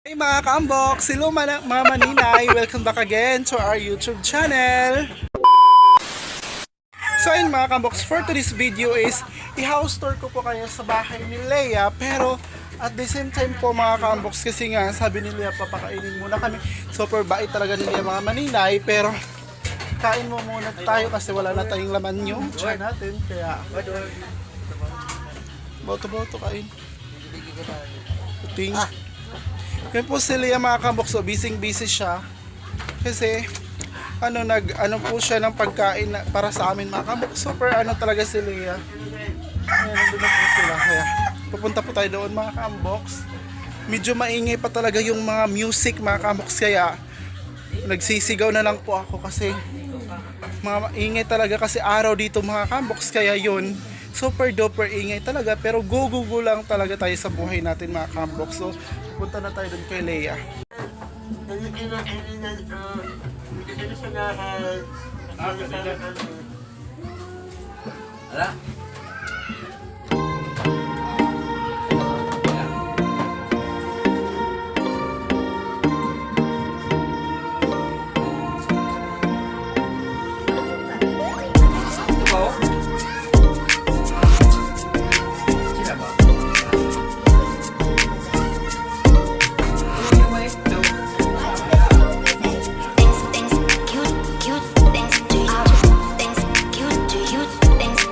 Hey mga ka-unbox! Hello mga maninay! Welcome back again to our YouTube channel! So ayun mga ka-unbox, for today's video is i-house tour ko po kayo sa bahay ni Leia, pero at the same time po mga ka-unbox, kasi nga sabi ni Leia papakainin muna kami. Super bait talaga ni Leia mga maninay, pero kain mo muna tayo kasi wala na tayong laman yung tiyan natin, kaya boto-boto kain. Puting. Yan po si Leia mga ka-unbox, so busy siya kasi ano po siya ng pagkain para sa amin mga ka-unbox. Super talaga si Leia. Ayan, nandun na po sila, kaya pupunta po tayo doon mga ka-unbox. Medyo maingay pa talaga yung mga music mga ka-unbox, kaya nagsisigaw na lang po ako kasi mga ingay talaga kasi araw dito mga ka-unbox, kaya yun super duper ingay talaga, pero go lang talaga tayo sa buhay natin mga ka-unbox. So punta na tayo dun kay Leia. Ala? Things cute to you. Things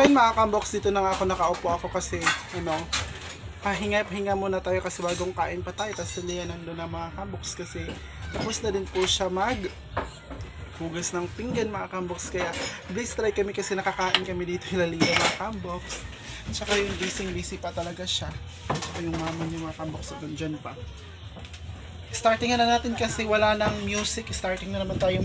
So yun mga kamboks, dito na nga ako nakaupo ako kasi pahinga muna tayo kasi bagong kain pa tayo. Tapos si Lea nandun na mga kamboks kasi tapos na din po siya hugas ng pinggan mga kamboks. Kaya please try kami kasi nakakain kami dito yung Lea mga kamboks. Tsaka yung busy pa talaga siya. Tsaka yung mama niya mga kamboks dyan pa. Starting na natin kasi wala nang music. Starting na naman tayo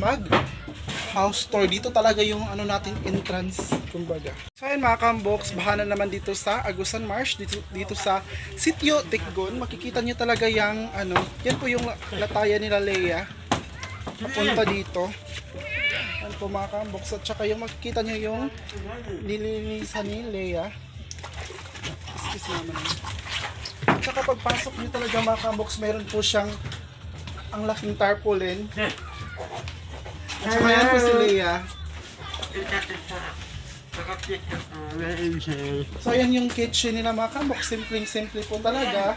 house tour. Dito talaga yung natin entrance kumbaga. So ayun mga kamboks, bahana naman dito sa Agusan Marsh, dito sa Sitio Tikgon. Makikita nyo talaga yung yan po yung latayan nila Lea. Papunta dito. Yan po mga kamboks. At saka yung makikita nyo yung nilinisan ni Lea. Excuse naman. At saka pagpasok nyo talaga mga kamboks, meron po siyang ang laking tarpaulin. At saka yan po si Lea. So yan yung kitchen nila mga kamboks. Simple po talaga.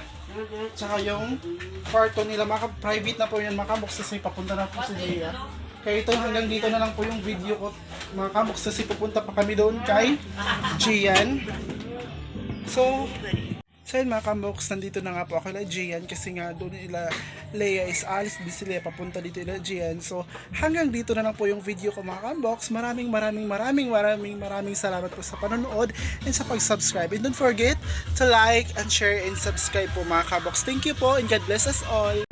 Tsaka yung kwarto nila private na po yan mga kamboks kasi papunta na po si Lea. Kaya ito hanggang dito na lang po yung video ko mga kamboks kasi pupunta pa kami doon kay Gian. So yun mga kamboks, nandito na nga po ako kay Gian kasi nga doon nila Lea is alis din sila papunta dito nila Gian. So hanggang dito na lang po yung video ko mga kamboks. Maraming salamat po sa panonood and sa pag-subscribe. And don't forget to like and share and subscribe po mga kamboks. Thank you po and God bless us all.